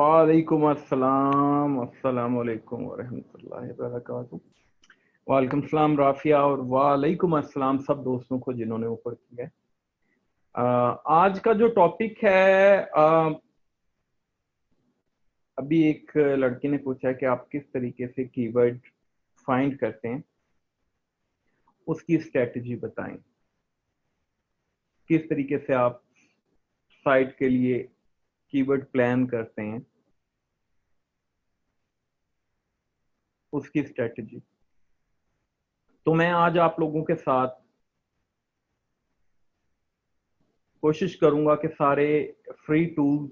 वालेकुम अस्सलाम, अस्सलाम वालेकुम वरहमतुल्लाहि वबरकातुहू। वालेकुम सलाम राफिया और वालेकुम अस्सलाम सब दोस्तों को जिन्होंने ऊपर किया है। आज का जो टॉपिक है, अभी एक लड़की ने पूछा है कि आप किस तरीके से कीवर्ड फाइंड करते हैं, उसकी स्ट्रेटजी बताएं। किस तरीके से आप साइट के लिए कीवर्ड प्लान करते हैं, उसकी स्ट्रेटजी। तो मैं आज आप लोगों के साथ कोशिश करूंगा कि सारे फ्री टूल्स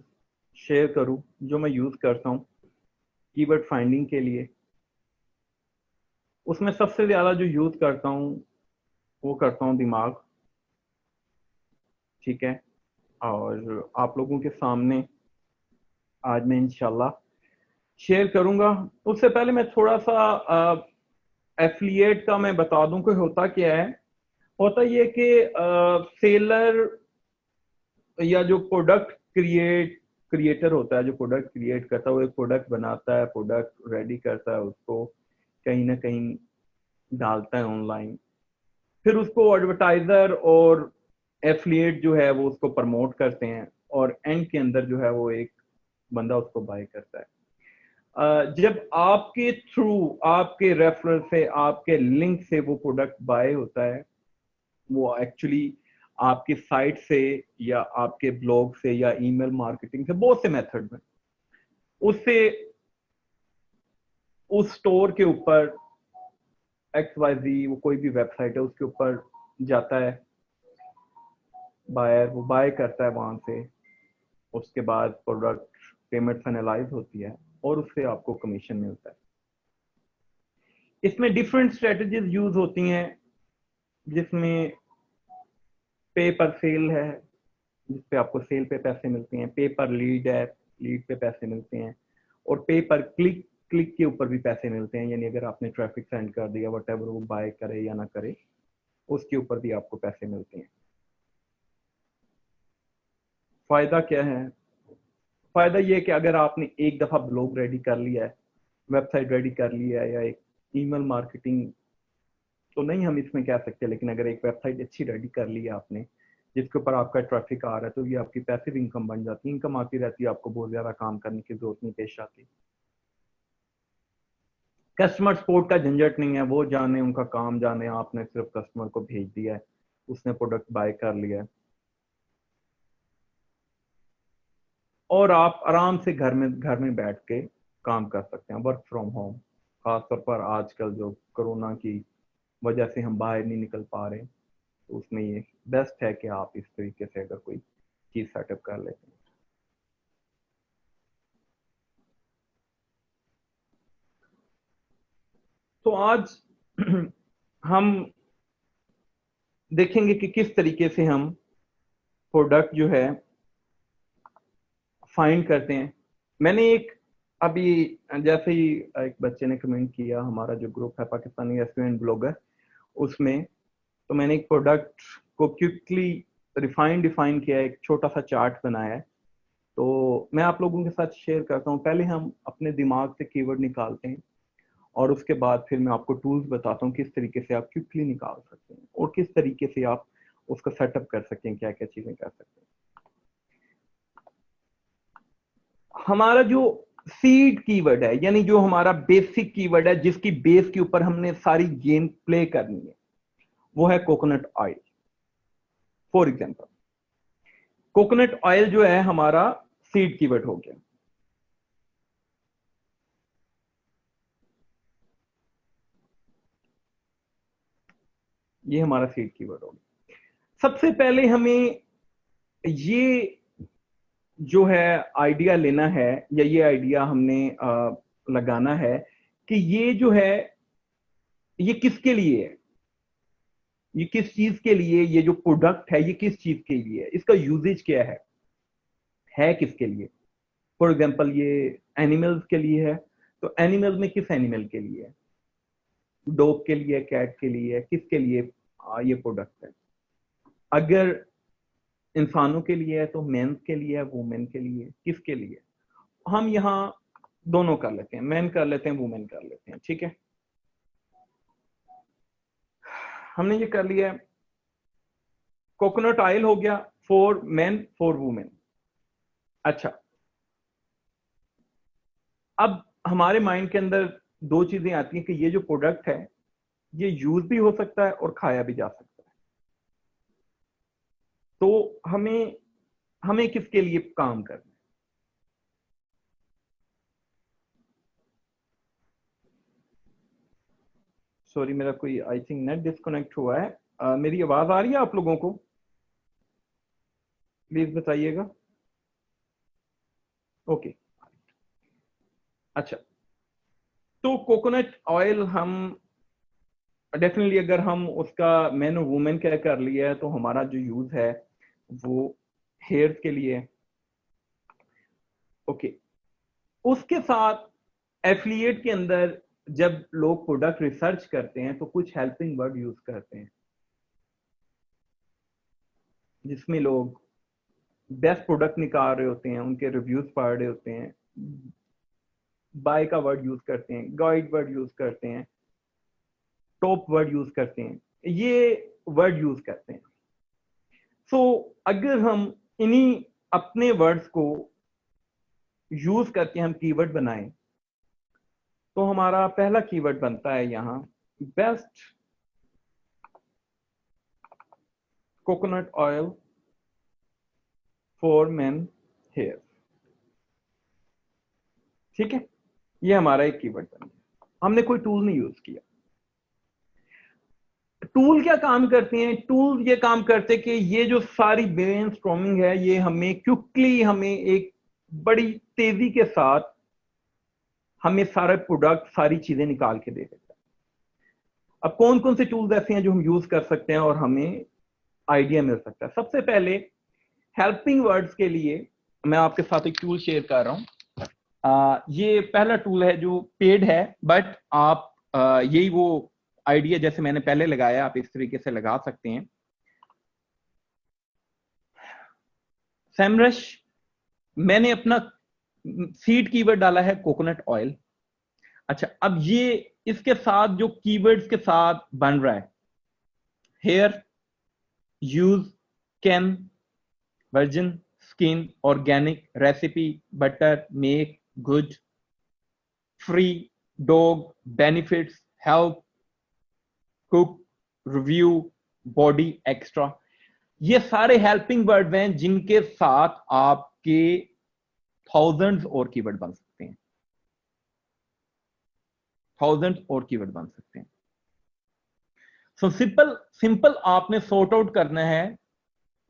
शेयर करूं जो मैं यूज करता हूं कीवर्ड फाइंडिंग के लिए। उसमें सबसे ज्यादा जो यूज करता हूं वो करता हूं दिमाग, ठीक है। और आप लोगों के सामने आज मैं इंशाल्लाह शेयर करूंगा। उससे पहले मैं थोड़ा सा एफिलिएट का मैं बता दूं कि होता क्या है। होता ये कि सेलर या जो प्रोडक्ट क्रिएटर होता है, जो प्रोडक्ट क्रिएट करता है, वो एक प्रोडक्ट बनाता है, प्रोडक्ट रेडी करता है, उसको कहीं ना कहीं डालता है ऑनलाइन। फिर उसको एडवर्टाइजर और एफिलिएट जो है वो उसको प्रमोट करते हैं, और एंड के अंदर जो है वो एक बंदा उसको बाय करता है। जब आपके थ्रू, आपके रेफरल से, आपके लिंक से वो प्रोडक्ट बाय होता है, वो एक्चुअली आपकी साइट से या आपके ब्लॉग से या ईमेल मार्केटिंग से, बहुत से मेथड में उससे उस स्टोर के ऊपर XYZ, वो कोई भी वेबसाइट है उसके ऊपर जाता है बायर, वो बाय करता है वहां से। उसके बाद प्रोडक्ट पेमेंट फाइनलाइज होती है और उससे आपको कमीशन मिलता है। इसमें डिफरेंट स्ट्रेटजीज यूज होती हैं, जिसमें पे पर सेल है, जिसपे आपको सेल पे पैसे मिलते हैं। पे पर लीड है, लीड पे पैसे मिलते हैं। और पे पर क्लिक, क्लिक के ऊपर भी पैसे मिलते हैं, यानी अगर आपने ट्रैफिक सेंड कर दिया, वट वो बाय करे या ना करे, उसके ऊपर भी आपको पैसे मिलते हैं। फायदा क्या है? फायदा ये है कि अगर आपने एक दफा ब्लॉग रेडी कर लिया है, वेबसाइट रेडी कर लिया है, या एक ईमेल मार्केटिंग तो नहीं हम इसमें कह सकते, लेकिन अगर एक वेबसाइट अच्छी रेडी कर ली है आपने, जिसके ऊपर आपका ट्रैफिक आ रहा है, तो ये आपकी पैसिव इनकम बन जाती है। इनकम आती रहती है, आपको बहुत ज्यादा काम करने की जरूरत नहीं पेश आती। कस्टमर सपोर्ट का झंझट नहीं है, वो जाने उनका काम जाने, आपने सिर्फ कस्टमर को भेज दिया है, उसने प्रोडक्ट बाय कर लिया है, और आप आराम से घर में बैठ के काम कर सकते हैं, वर्क फ्रॉम होम। खासतौर पर आजकल जो कोरोना की वजह से हम बाहर नहीं निकल पा रहे, तो उसमें ये बेस्ट है कि आप इस तरीके से अगर कोई चीज सेटअप कर लेते हैं। तो आज हम देखेंगे कि किस तरीके से हम प्रोडक्ट जो है फाइंड करते हैं। मैंने एक अभी जैसे ही एक बच्चे ने कमेंट किया, हमारा जो ग्रुप है पाकिस्तानी रेस्टोरेंट ब्लॉगर, उसमें तो मैंने एक प्रोडक्ट को क्विकली डिफाइन किया है, एक छोटा सा चार्ट बनाया है। तो मैं आप लोगों के साथ शेयर करता हूँ। पहले हम अपने दिमाग से कीवर्ड निकालते हैं, और उसके बाद फिर मैं आपको टूल्स बताता हूँ किस तरीके से आप क्विकली निकाल सकते हैं, और किस तरीके से आप उसका सेटअप कर सकते हैं, क्या क्या चीजें कर सकते हैं। हमारा जो सीड कीवर्ड है, यानी जो हमारा बेसिक कीवर्ड है, जिसकी बेस के ऊपर हमने सारी गेम प्ले करनी है, वो है coconut oil. For example, coconut oil जो है हमारा सीड कीवर्ड हो गया। ये हमारा सीड कीवर्ड हो गया। सबसे पहले हमें ये जो है आइडिया लेना है, या ये आइडिया हमने लगाना है कि ये जो है ये किसके लिए है, ये किस चीज के लिए, ये जो प्रोडक्ट है ये किस चीज के लिए है, इसका यूजेज क्या है किसके लिए। फॉर एग्जाम्पल ये एनिमल्स के लिए है, तो एनिमल में किस एनिमल के लिए है? डॉग के लिए, कैट के लिए, किसके लिए ये प्रोडक्ट है? अगर इंसानों के लिए है तो मेंस के लिए है, वुमेन के लिए, किसके लिए? हम यहां दोनों कर लेते हैं, मेन कर लेते हैं, वुमेन कर लेते हैं, ठीक है। हमने ये कर लिया है। कोकोनट ऑयल हो गया फॉर मेन फॉर वुमेन। अच्छा, अब हमारे माइंड के अंदर दो चीजें आती हैं कि ये जो प्रोडक्ट है ये यूज भी हो सकता है और खाया भी जा सकता है। तो हमें हमें किसके लिए काम करना है? सॉरी, मेरा कोई आई थिंक नेट डिस्कनेक्ट हुआ है। मेरी आवाज आ रही है आप लोगों को? प्लीज बताइएगा। ओके। अच्छा, तो कोकोनट ऑयल हम डेफिनेटली, अगर हम उसका मैन और वुमेन क्या कर लिया है, तो हमारा जो यूज है वो हेयर के लिए। ओके, उसके साथ एफिलिएट के अंदर जब लोग प्रोडक्ट रिसर्च करते हैं तो कुछ हेल्पिंग वर्ड यूज करते हैं, जिसमें लोग बेस्ट प्रोडक्ट निकाल रहे होते हैं, उनके रिव्यूज पढ़ रहे होते हैं, बाय का वर्ड यूज करते हैं, गाइड वर्ड यूज करते हैं, टॉप वर्ड यूज करते हैं, ये वर्ड यूज करते हैं। सो अगर हम इन्हीं अपने वर्ड्स को यूज करके हम कीवर्ड बनाएं, तो हमारा पहला कीवर्ड बनता है यहां best coconut oil for men hair. ठीक है, ये हमारा एक कीवर्ड बन गया। हमने कोई टूल नहीं यूज किया। टूल क्या काम करते हैं? टूल ये काम करते हैं कि ये जो सारी ब्रेन स्ट्रॉमिंग है ये हमें क्विकली, हमें एक बड़ी तेजी के साथ हमें सारे प्रोडक्ट, सारी चीजें निकाल के दे देता है। अब कौन कौन से टूल्स ऐसे हैं जो हम यूज कर सकते हैं और हमें आइडिया मिल सकता है? सबसे पहले हेल्पिंग वर्ड्स के लिए मैं आपके साथ एक टूल शेयर कर रहा हूं। ये पहला टूल है जो पेड है, बट आप यही वो आइडिया जैसे मैंने पहले लगाया आप इस तरीके से लगा सकते हैं। सेमरश, मैंने अपना सीड कीवर्ड डाला है कोकोनट ऑयल। अच्छा, अब ये इसके साथ जो कीवर्ड्स के साथ बन रहा है, hair, use, can, virgin, skin, organic, recipe, butter, make, good, free, dog, benefits, help, cook, review, body, extra, ये सारे हेल्पिंग वर्ड हैं जिनके साथ आपके थाउजेंड्स और कीवर्ड बन सकते हैं। थाउजेंड्स और कीवर्ड बन सकते हैं। सो सिंपल सिंपल आपने सॉर्ट आउट करना है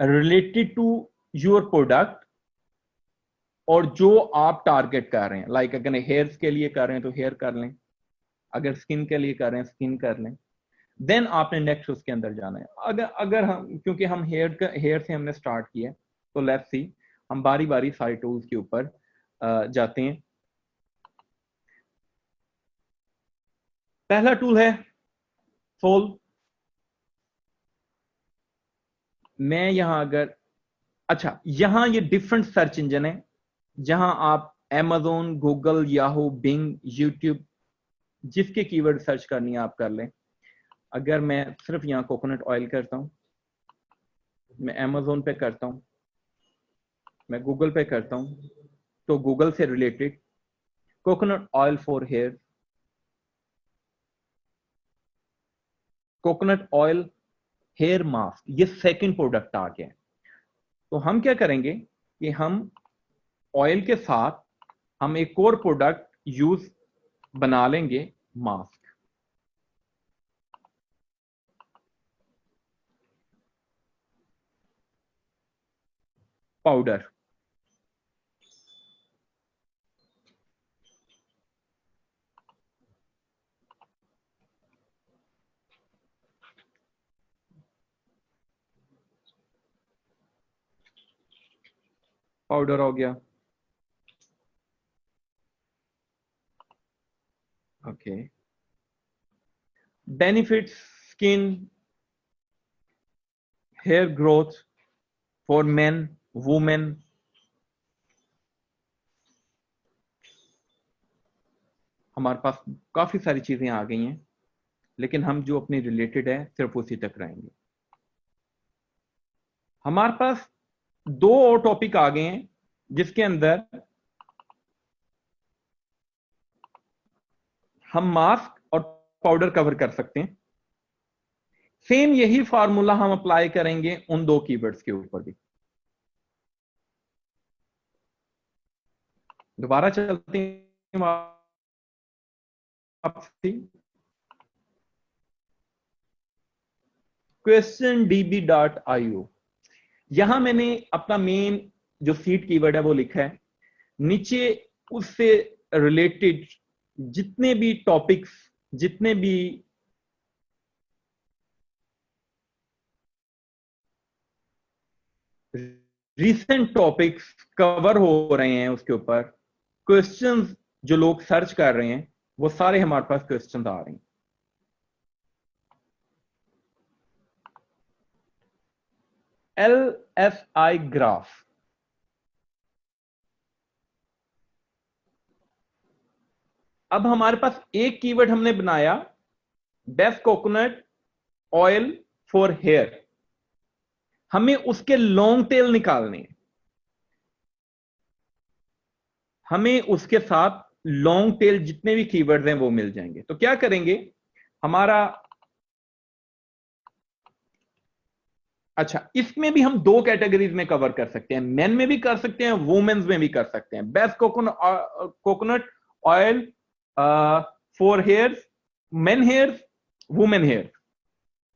रिलेटेड टू योर प्रोडक्ट और जो आप टारगेट कर रहे हैं। लाइक अगर हेयर्स के लिए कर रहे हैं तो हेयर कर लें, अगर स्किन के लिए कर रहे हैं स्किन कर लें। देन आपने नेक्स्ट उसके अंदर जाना है। अगर अगर हम, क्योंकि हम हेयर से हमने स्टार्ट किया, तो लेट्स सी हम बारी बारी सारे टूल्स के ऊपर जाते हैं। पहला टूल है सोल। मैं यहां अगर, अच्छा, यहां ये डिफरेंट सर्च इंजन है जहां आप Amazon, Google, Yahoo, Bing, YouTube, जिसके कीवर्ड सर्च करनी है आप कर लें। अगर मैं सिर्फ यहां कोकोनट ऑयल करता हूं, मैं Amazon पे करता हूं, मैं गूगल पे करता हूं, तो गूगल से related coconut oil for hair, coconut oil hair mask, ये सेकंड प्रोडक्ट आ गया है। तो हम क्या करेंगे कि हम ऑयल के साथ हम एक और प्रोडक्ट यूज बना लेंगे, मास्क, पाउडर। पाउडर हो गया। Okay, benefits, skin, hair growth for men, women, हमारे पास काफी सारी चीजें आ गई हैं, लेकिन हम जो अपनी रिलेटेड है सिर्फ उसी तक रहेंगे। हमारे पास दो और टॉपिक आ गए हैं जिसके अंदर हम मास्क और पाउडर कवर कर सकते हैं। सेम यही फार्मूला हम अप्लाई करेंगे उन दो कीवर्ड्स के ऊपर भी। दोबारा चलते हैं वापसी। QuestionDB.io, यहां मैंने अपना मेन जो सीड कीवर्ड है वो लिखा है। नीचे उससे रिलेटेड जितने भी टॉपिक्स, जितने भी रीसेंट टॉपिक्स कवर हो रहे हैं उसके ऊपर क्वेश्चंस जो लोग सर्च कर रहे हैं वो सारे हमारे पास क्वेश्चंस आ रहे हैं। LSI ग्राफ, अब हमारे पास एक कीवर्ड हमने बनाया, best coconut oil for hair. हमें उसके लॉन्ग टेल निकालने हैं, हमें उसके साथ लॉन्ग टेल जितने भी कीवर्ड्स हैं वो मिल जाएंगे। तो क्या करेंगे हमारा, अच्छा इसमें भी हम दो कैटेगरीज में कवर कर सकते हैं, मेन में भी कर सकते हैं, वुमेन्स में भी कर सकते हैं। Best coconut oil for hairs, men hairs, women hair,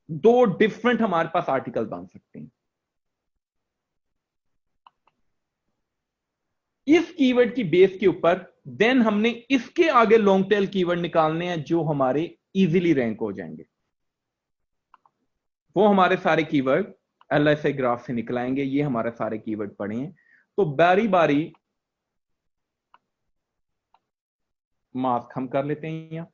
दो डिफरेंट हमारे पास आर्टिकल बन सकते हैं। इस कीवर्ड की बेस के ऊपर देन हमने इसके आगे लॉन्ग टेल कीवर्ड निकालने हैं जो हमारे इजीली रैंक हो जाएंगे। वो हमारे सारे कीवर्ड LSI ग्राफ से निकलाएंगे। ये हमारे सारे कीवर्ड पड़े हैं, तो बारी बारी मास्क हम कर लेते हैं यहां।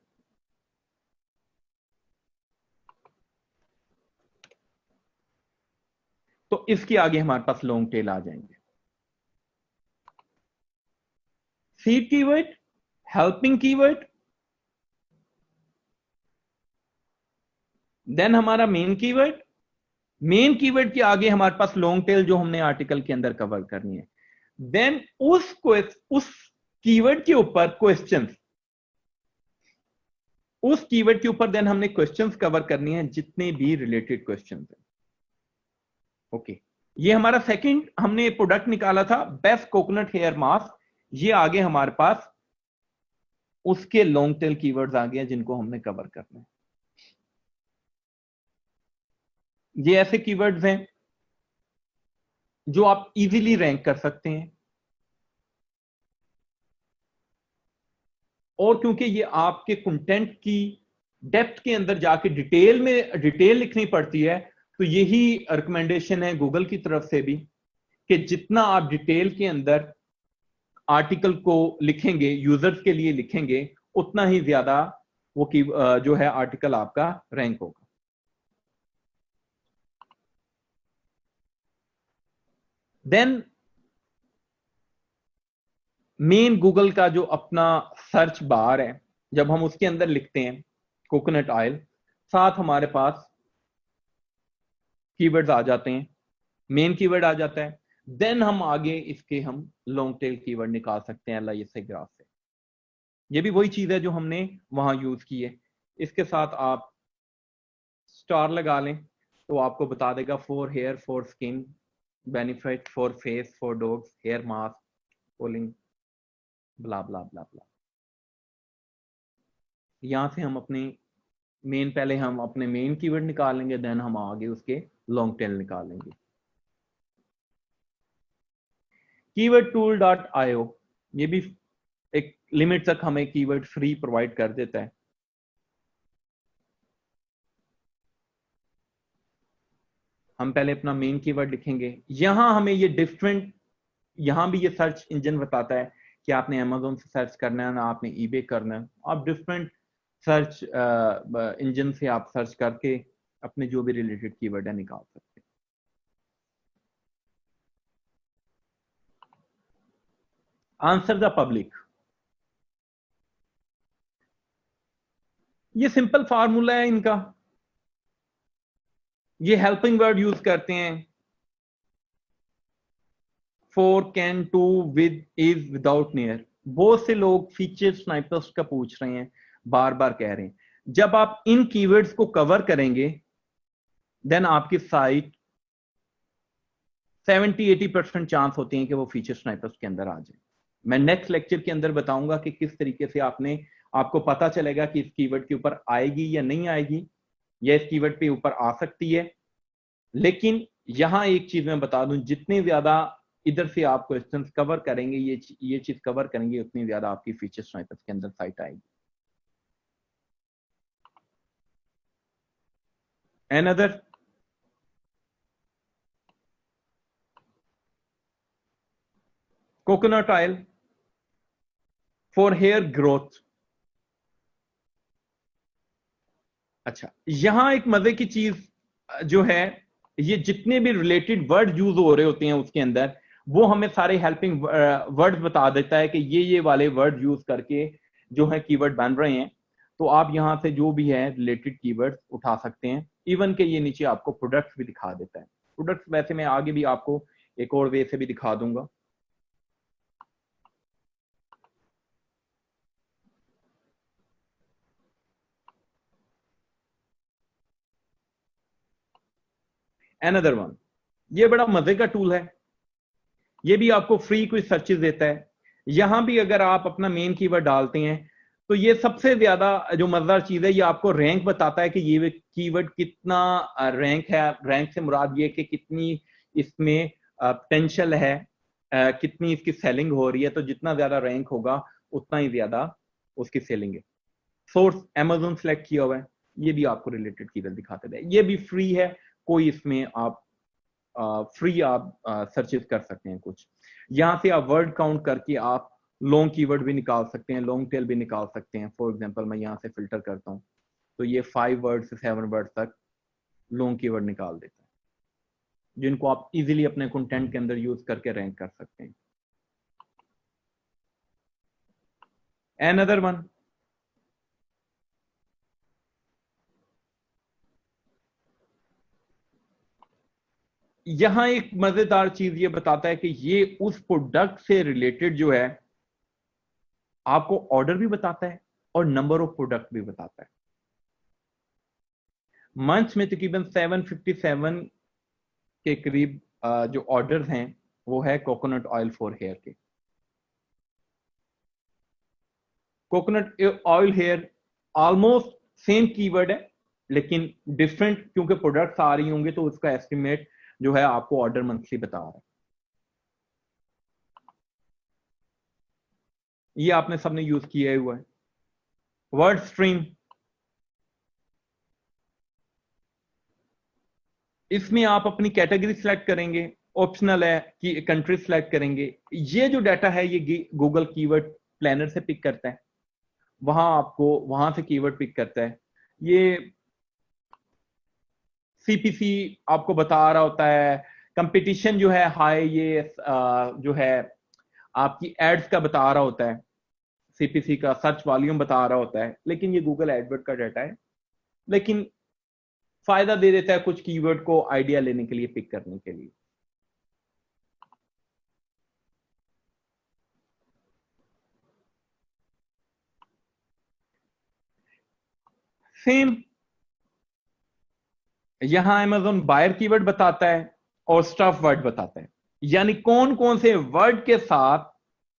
तो इसके आगे हमारे पास लॉन्ग टेल आ जाएंगे। Seed keyword, helping keyword, then हमारा मेन कीवर्ड। मेन कीवर्ड के आगे हमारे पास लॉन्ग टेल जो हमने आर्टिकल के अंदर कवर करनी है। देन उस कीवर्ड के ऊपर क्वेश्चंस, उस कीवर्ड के ऊपर देन हमने क्वेश्चंस कवर करनी है जितने भी रिलेटेड क्वेश्चंस हैं। ओके, ये हमारा सेकंड हमने प्रोडक्ट निकाला था बेस्ट कोकोनट हेयर मास्क। ये आगे हमारे पास उसके लॉन्ग टेल कीवर्ड्स आ गए हैं जिनको हमने कवर करना है। ये ऐसे कीवर्ड्स हैं जो आप इजीली रैंक कर सकते हैं, और क्योंकि ये आपके कंटेंट की डेप्थ के अंदर जाके डिटेल लिखनी पड़ती है, तो यही रिकमेंडेशन है गूगल की तरफ से भी कि जितना आप डिटेल के अंदर आर्टिकल को लिखेंगे, यूजर्स के लिए लिखेंगे, उतना ही ज्यादा वो की जो है आर्टिकल आपका रैंक होगा। देन मेन गूगल का जो अपना सर्च बार है, जब हम उसके अंदर लिखते हैं कोकोनट ऑयल, साथ हमारे पास कीवर्ड्स आ जाते हैं, मेन कीवर्ड आ जाता है। देन हम आगे इसके हम लॉन्ग टेल कीवर्ड निकाल सकते हैं LSI ग्राफ से। ये भी वही चीज है जो हमने वहां यूज की है। इसके साथ आप स्टार लगा लें तो आपको बता देगा for hair, for skin, benefit for face, for dogs, hair mask, cooling, blah blah blah blah. यहां से हम अपने पहले हम अपने मेन कीवर्ड निकालेंगे, देन हम आगे उसके लॉन्ग टेल निकालेंगे। keywordtool.io, ये भी एक लिमिट तक हमें कीवर्ड फ्री प्रोवाइड कर देता है। हम पहले अपना मेन कीवर्ड लिखेंगे, यहां हमें ये डिफरेंट, यहां भी ये सर्च इंजन बताता है कि आपने अमेजोन से सर्च करना है ना आपने ईबे करना है। आप डिफरेंट सर्च इंजन से आप सर्च करके अपने जो भी रिलेटेड कीवर्ड है निकाल सकते हैं। आंसर द पब्लिक, ये सिंपल फार्मूला है इनका। ये हेल्पिंग वर्ड यूज करते हैं, for, can, to, with, is, without, near. बहुत से लोग फीचर स्नाइपर्स का पूछ रहे हैं, बार बार कह रहे हैं। जब आप इन कीवर्ड्स को कवर करेंगे देन आपकी साइट 70-80% चांस होते हैं कि वो फीचर स्नाइपर्स के अंदर आ जाए। मैं नेक्स्ट लेक्चर के अंदर बताऊंगा कि किस तरीके से आपको पता चलेगा कि इस कीवर्ड के ऊपर आएगी या नहीं आएगी, या इस कीवर्ड पे ऊपर आ सकती है। लेकिन यहां एक चीज मैं बता दूं, जितने ज्यादा इधर से आप क्वेश्चंस कवर करेंगे, ये चीज कवर करेंगे, उतनी ज्यादा आपकी फीचर स्नाइपर्स के अंदर साइट आएगी। Another, coconut oil for hair growth। अच्छा, यहां एक मजे की चीज जो है, ये जितने भी रिलेटेड वर्ड यूज हो रहे होते हैं उसके अंदर, वो हमें सारे हेल्पिंग वर्ड बता देता है कि ये वाले वर्ड यूज करके जो है कीवर्ड बन रहे हैं। तो आप यहां से जो भी है रिलेटेड कीवर्ड उठा सकते हैं। इवन के ये नीचे आपको प्रोडक्ट्स भी दिखा देता है। प्रोडक्ट्स वैसे मैं आगे भी आपको एक और वे से भी दिखा दूंगा। Another one, ये बड़ा मजे का टूल है। ये भी आपको फ्री कुछ सर्चेस देता है। यहां भी अगर आप अपना मेन कीवर्ड डालते हैं तो ये सबसे ज्यादा जो मजेदार चीज है, ये आपको रैंक बताता है कि ये कीवर्ड कितना रैंक है। रैंक से मुराद ये कि कितनी इसमें पोटेंशियल है, कितनी इसकी सेलिंग हो रही है। तो जितना ज्यादा रैंक होगा उतना ही ज्यादा उसकी सेलिंग है। सोर्स Amazon सेलेक्ट किया हुआ है, ये भी आपको रिलेटेड कीवर्ड दिखाते हैं। ये भी फ्री है, कोई इसमें आप फ्री आप सर्चेस कर सकते हैं कुछ। यहां से आप वर्ड काउंट करके आप लॉन्ग कीवर्ड भी निकाल सकते हैं, लॉन्ग टेल भी निकाल सकते हैं। फॉर एग्जांपल मैं यहां से फिल्टर करता हूं तो ये 5 वर्ड से 7 वर्ड तक लॉन्ग कीवर्ड निकाल देता है, जिनको आप इजीली अपने कंटेंट के अंदर यूज करके रैंक कर सकते हैं। Another one, यहां एक मजेदार चीज ये बताता है कि ये उस प्रोडक्ट से रिलेटेड जो है आपको ऑर्डर भी बताता है और नंबर ऑफ प्रोडक्ट भी बताता है। मंथ में तकरीबन 757 के करीब जो ऑर्डर्स हैं वो है कोकोनट ऑयल फॉर हेयर के। Coconut oil hair almost same keyword है, लेकिन डिफरेंट क्योंकि प्रोडक्ट्स आ रही होंगे तो उसका एस्टिमेट जो है आपको ऑर्डर मंथली बता रहा है। ये आपने सबने यूज किया हुआ है। वर्ड स्ट्रीम, इसमें आप अपनी कैटेगरी सिलेक्ट करेंगे, ऑप्शनल है कि कंट्री सिलेक्ट करेंगे। ये जो डाटा है ये गूगल कीवर्ड प्लानर से पिक करता है, वहां से कीवर्ड पिक करता है। ये सीपीसी आपको बता रहा होता है, कंपटीशन जो है हाई, ये जो है आपकी एड्स का बता रहा होता है, सीपीसी का सर्च वॉल्यूम बता रहा होता है। लेकिन ये गूगल एडवर्ड का डाटा है, लेकिन फायदा दे देता है कुछ कीवर्ड को आइडिया लेने के लिए, पिक करने के लिए। सेम यहां Amazon बायर कीवर्ड बताता है और स्टफ वर्ड बताता है, यानी कौन कौन से वर्ड के साथ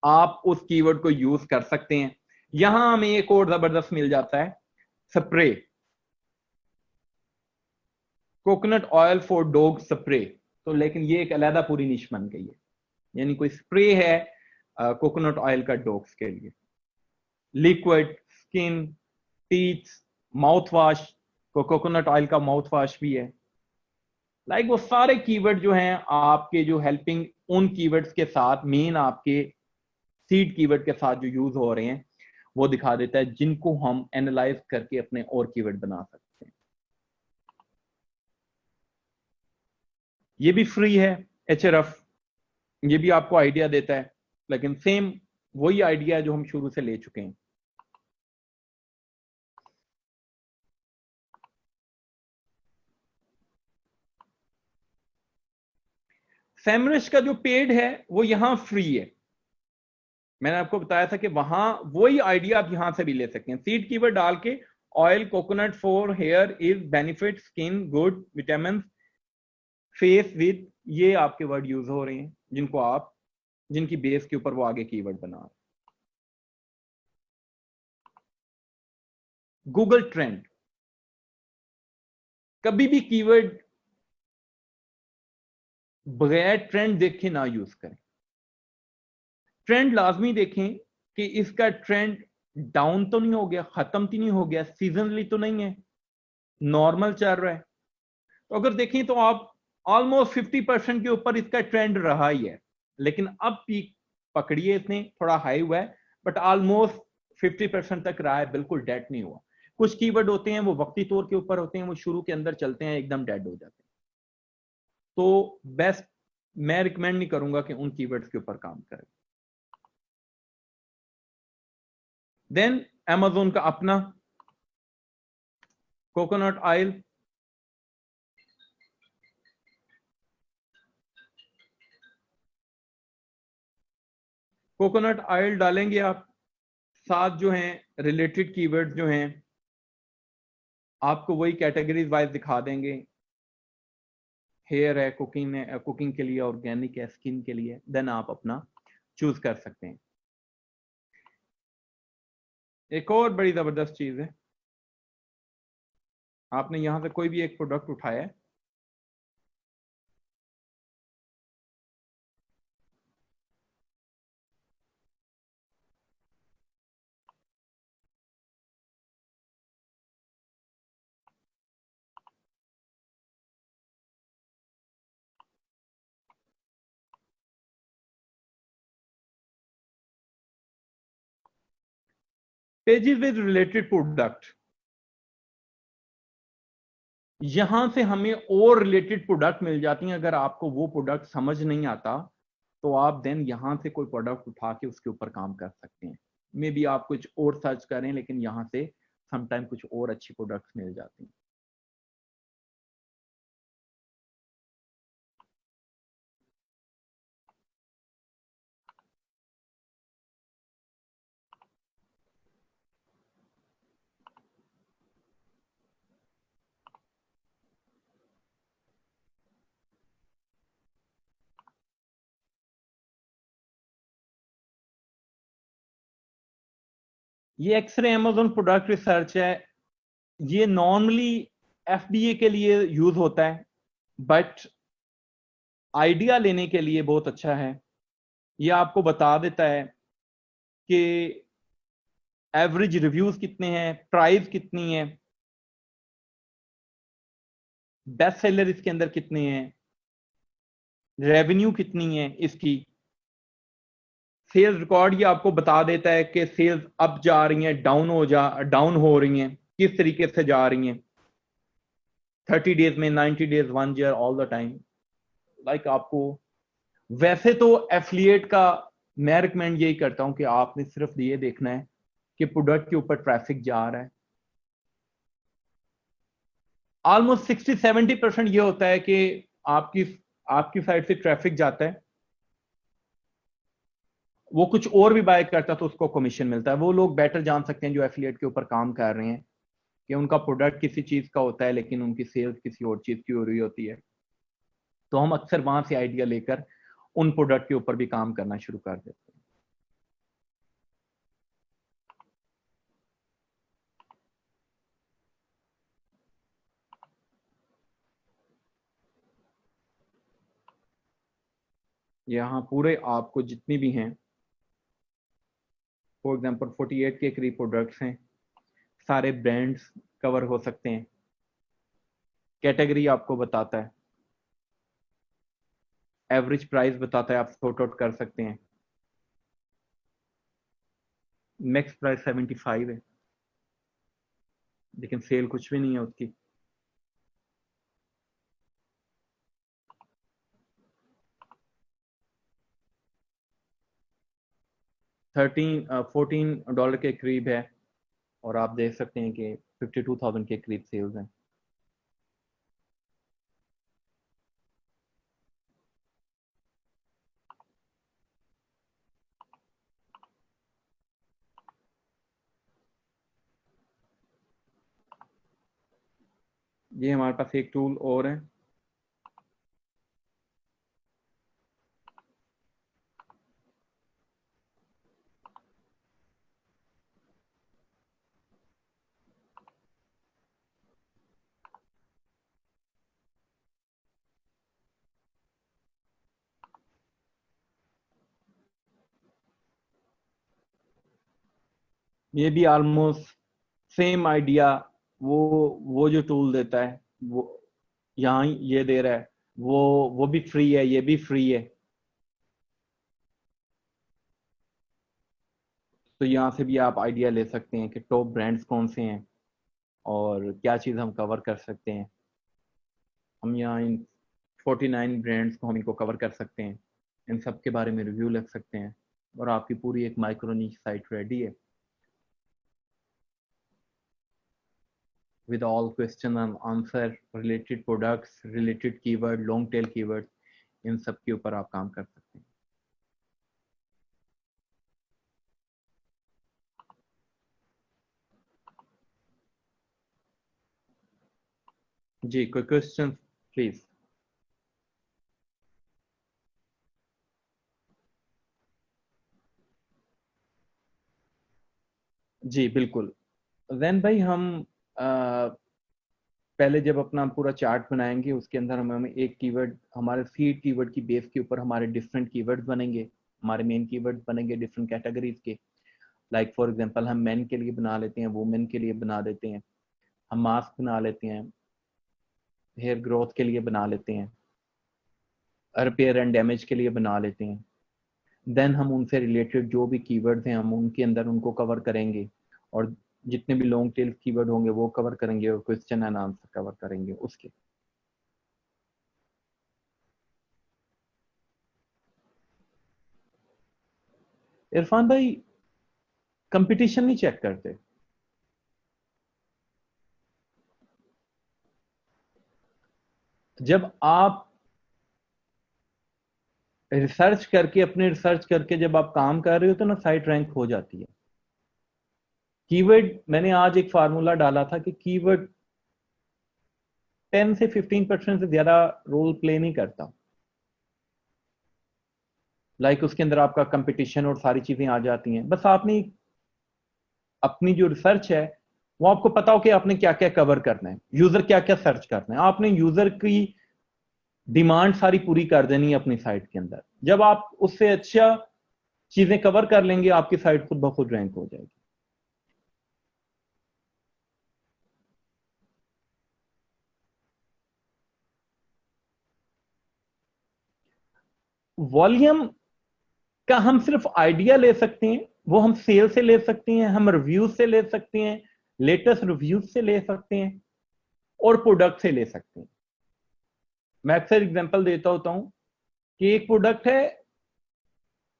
आप उस कीवर्ड को यूज कर सकते हैं। यहां हमें एक और जबरदस्त मिल जाता है, spray, coconut oil for dog spray. तो लेकिन ये एक अलहदा पूरी निश बन गई है, यानी कोई स्प्रे है कोकोनट ऑयल का डॉग्स के लिए। Liquid, skin, teeth, mouth wash, coconut oil का माउथ वॉश भी है। वो सारे कीवर्ड जो हैं आपके, जो हेल्पिंग उन कीवर्ड्स के साथ, मेन आपके सीड कीवर्ड के साथ जो यूज हो रहे हैं वो दिखा देता है, जिनको हम एनालाइज करके अपने और कीवर्ड बना सकते हैं। ये भी फ्री है, एचआरएफ। ये भी आपको आइडिया देता है, लेकिन सेम वही आइडिया है जो हम शुरू से ले चुके हैं। सेमरश का जो पेड है वो यहां फ्री है। मैंने आपको बताया था कि वहां वही आइडिया आप यहां से भी ले सकते हैं। सीड कीवर्ड डाल के oil coconut for here is benefit skin good vitamin face with, ये आपके वर्ड यूज हो रहे हैं जिनको आप, जिनकी बेस के ऊपर वो आगे कीवर्ड बना रहे हैं। गूगल ट्रेंड, कभी भी कीवर्ड बगैर ट्रेंड देखे ना यूज करें। ट्रेंड लाजमी देखें कि इसका ट्रेंड डाउन तो नहीं हो गया, खत्म तो नहीं हो गया, सीजनली तो नहीं है, नॉर्मल चल रहा है। तो अगर देखें तो आप ऑलमोस्ट 50% के ऊपर इसका ट्रेंड रहा ही है, लेकिन अब पीक पकड़िए इसने, थोड़ा हाई हुआ है बट ऑलमोस्ट 50% तक रहा है, बिल्कुल डेड नहीं हुआ। कुछ कीवर्ड होते हैं वो वक्ती तौर के ऊपर होते हैं, वो शुरू के अंदर चलते हैं एकदम डेड हो जाते हैं। तो बेस्ट मैं रिकमेंड नहीं करूंगा कि उन कीवर्ड्स के ऊपर काम करें। देन Amazon का अपना कोकोनट ऑयल, कोकोनट ऑयल डालेंगे आप, साथ जो हैं रिलेटेड कीवर्ड जो हैं आपको वही कैटेगरीज वाइज दिखा देंगे। हेयर है, कुकिंग है, कुकिंग के लिए, ऑर्गेनिक है, स्किन के लिए, देन आप अपना चूज कर सकते हैं। एक और बड़ी जबरदस्त चीज है, आपने यहां से कोई भी एक प्रोडक्ट उठाया है, पेजेस विद रिलेटेड प्रोडक्ट, यहां से हमें और रिलेटेड प्रोडक्ट मिल जाती हैं। अगर आपको वो प्रोडक्ट समझ नहीं आता तो आप देन यहां से कोई प्रोडक्ट उठा के उसके ऊपर काम कर सकते हैं। मे बी आप कुछ और सर्च करें लेकिन यहां से समटाइम कुछ और अच्छी प्रोडक्ट्स मिल जाती हैं। ये एक्सरे अमेजोन प्रोडक्ट रिसर्च है, ये नॉर्मली एफबीए के लिए यूज होता है बट आइडिया लेने के लिए बहुत अच्छा है। ये आपको बता देता है कि एवरेज रिव्यूज कितने हैं, प्राइस कितनी है, बेस्ट सेलर इसके अंदर कितने हैं, रेवेन्यू कितनी है इसकी, सेल्स रिकॉर्ड ये आपको बता देता है कि सेल्स अप जा रही हैं, डाउन हो रही हैं, किस तरीके से जा रही हैं, 30 डेज में, 90 days, 1 year, all the time. Like आपको वैसे तो एफिलिएट का मैं रिकमेंड यही करता हूं कि आपने सिर्फ ये देखना है कि प्रोडक्ट के ऊपर ट्रैफिक जा रहा है। ऑलमोस्ट 60-70% ये होता है कि आपकी आपकी साइड से ट्रैफिक जाता है, वो कुछ और भी बाय करता है तो उसको कमीशन मिलता है। वो लोग बेटर जान सकते हैं जो एफिलिएट के ऊपर काम कर रहे हैं कि उनका प्रोडक्ट किसी चीज का होता है लेकिन उनकी सेल्स किसी और चीज की हो रही होती है। तो हम अक्सर वहां से आइडिया लेकर उन प्रोडक्ट के ऊपर भी काम करना शुरू कर देते हैं। यहाँ पूरे आपको जितनी भी हैं, फॉर एग्जांपल 48 के करीब प्रोडक्ट्स हैं, सारे ब्रांड्स कवर हो सकते हैं, कैटेगरी आपको बताता है, एवरेज प्राइस बताता है, आप सॉर्ट आउट कर सकते हैं। मैक्स प्राइस 75 है लेकिन सेल कुछ भी नहीं है उसकी। 14 डॉलर के करीब है और आप देख सकते हैं कि 52,000 के करीब सेल्स हैं। ये हमारे पास एक टूल और है। ये भी ऑलमोस्ट सेम आइडिया वो वो जो टूल देता है वो यहाँ ये दे रहा है, वो भी फ्री है, ये भी फ्री है। तो यहाँ से भी आप आइडिया ले सकते हैं कि टॉप ब्रांड्स कौन से हैं और क्या चीज़ हम कवर कर सकते हैं। हम यहाँ इन 49 ब्रांड्स को हम इनको कवर कर सकते हैं, इन सब के बारे में रिव्यू लिख सकते हैं और आपकी पूरी एक माइक्रो नीश साइट रेडी है with all question and answer, related products, related keyword, long tail keywords, इन सब के ऊपर आप काम कर सकते हैं। जी कोई क्वेश्चन प्लीज। जी बिल्कुल। जैन भाई हम पहले जब अपना पूरा चार्ट बनाएंगे उसके अंदर हमें एक कीवर्ड, हमारे सीड कीवर्ड की बेस के ऊपर हमारे डिफरेंट कीवर्ड्स बनेंगे, हमारे मेन कीवर्ड्स बनेंगे डिफरेंट कैटेगरीज के। लाइक फॉर एग्जांपल हम मेन के लिए बना लेते हैं, वुमेन के लिए बना देते हैं, हम मास्क बना लेते हैं, हेयर ग्रोथ के लिए बना लेते हैं, रिपेयर एंड डैमेज के लिए बना लेते हैं। देन हम उनसे रिलेटेड जो भी कीवर्ड्स हैं हम उनके अंदर उनको कवर करेंगे और जितने भी लॉन्ग टेल कीवर्ड होंगे वो कवर करेंगे और क्वेश्चन एंड आंसर कवर करेंगे उसके। इरफान भाई कंपटीशन नहीं चेक करते। जब आप रिसर्च करके अपने रिसर्च करके जब आप काम कर रहे हो तो ना साइट रैंक हो जाती है। कीवर्ड मैंने आज एक फार्मूला डाला था कि कीवर्ड 10 से 15% से ज्यादा रोल प्ले नहीं करता। लाइक उसके अंदर आपका कंपटीशन और सारी चीजें आ जाती हैं। बस आपने अपनी जो रिसर्च है वो आपको पता हो कि आपने क्या क्या कवर करना है, यूजर क्या क्या सर्च करना है, आपने यूजर की डिमांड सारी पूरी कर देनी है अपनी साइट के अंदर। जब आप उससे अच्छा चीजें कवर कर लेंगे आपकी साइट खुद ब खुद रैंक हो जाएगी। वॉल्यूम का हम सिर्फ आइडिया ले सकते हैं, वो हम सेल से ले सकते हैं, हम रिव्यू से ले सकते हैं, लेटेस्ट रिव्यूज से ले सकते हैं और प्रोडक्ट से ले सकते हैं। मैं अक्सर एग्जांपल देता होता हूं कि एक प्रोडक्ट है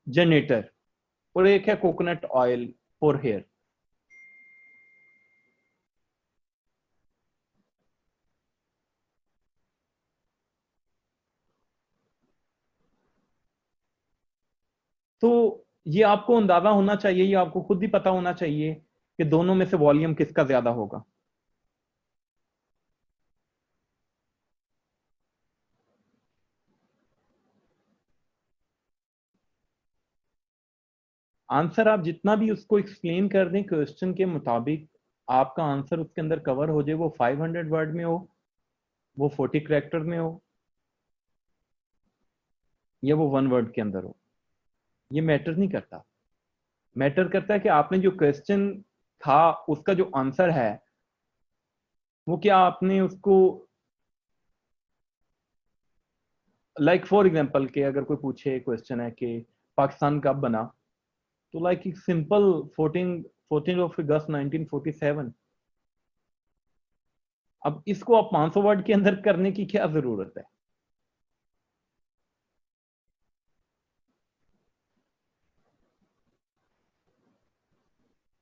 जनरेटर और एक है कोकोनट ऑयल फॉर हेयर। तो ये आपको अंदाजा होना चाहिए, ये आपको खुद ही पता होना चाहिए कि दोनों में से वॉल्यूम किसका ज्यादा होगा। आंसर आप जितना भी उसको एक्सप्लेन कर दें क्वेश्चन के मुताबिक, आपका आंसर उसके अंदर कवर हो जाए, वो 500 वर्ड में हो, वो 40 करेक्टर में हो या वो 1 वर्ड के अंदर हो, ये मैटर नहीं करता। मैटर करता है कि आपने जो क्वेश्चन था उसका जो आंसर है वो क्या आपने उसको, लाइक फॉर एग्जांपल के अगर कोई पूछे क्वेश्चन है कि पाकिस्तान कब बना, तो लाइक एक सिंपल 14 ऑफ अगस्त 1947। अब इसको आप 500 वर्ड के अंदर करने की क्या जरूरत है।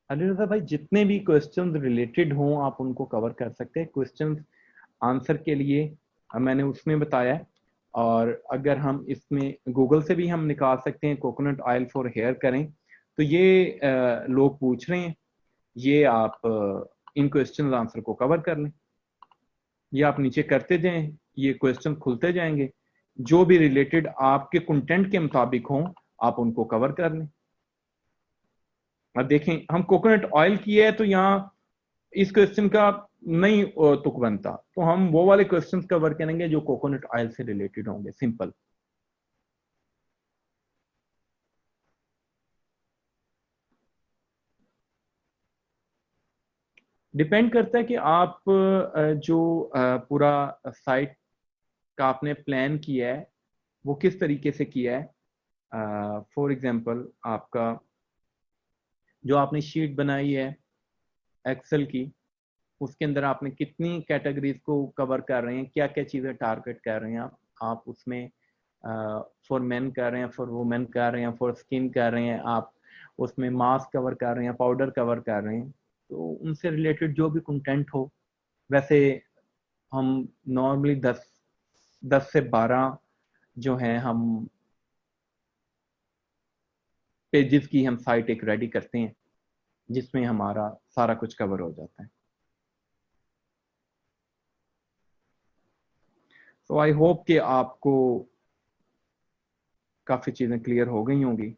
अनिरुद्ध भाई जितने भी क्वेश्चंस रिलेटेड हों आप उनको कवर कर सकते हैं। क्वेश्चंस आंसर के लिए मैंने उसमें बताया है। और अगर हम इसमें गूगल से भी हम निकाल सकते हैं, कोकोनट ऑयल फॉर हेयर करें तो ये लोग पूछ रहे हैं, ये आप इन क्वेश्चन आंसर को कवर कर लें। ये आप नीचे करते जाएं, ये क्वेश्चन खुलते जाएंगे, जो भी रिलेटेड आपके कंटेंट के मुताबिक हों आप उनको कवर कर लें। अब देखें, हम कोकोनट ऑयल की है तो यहाँ इस क्वेश्चन का नहीं तुक बनता, तो हम वो वाले क्वेश्चंस कवर करेंगे जो कोकोनट ऑयल से रिलेटेड होंगे। सिंपल। डिपेंड करता है कि आप जो पूरा साइट का आपने प्लान किया है वो किस तरीके से किया है। फॉर एग्जांपल, आपका जो आपने शीट बनाई है एक्सेल की, उसके अंदर आपने कितनी कैटेगरीज को कवर कर रहे हैं, क्या क्या चीज़ें टारगेट कर रहे हैं आप उसमें फॉर मेन कर रहे हैं, फॉर वुमेन कर रहे हैं, फॉर स्किन कर रहे हैं, आप उसमें मास्क कवर कर रहे हैं, पाउडर कवर कर रहे हैं, तो उनसे रिलेटेड जो भी कंटेंट हो। वैसे हम नॉर्मली 10 से 12 जो हैं हम पेजेस की हम साइट एक रेडी करते हैं जिसमें हमारा सारा कुछ कवर हो जाता है। तो आई होप कि आपको काफ़ी चीज़ें क्लियर हो गई होंगी।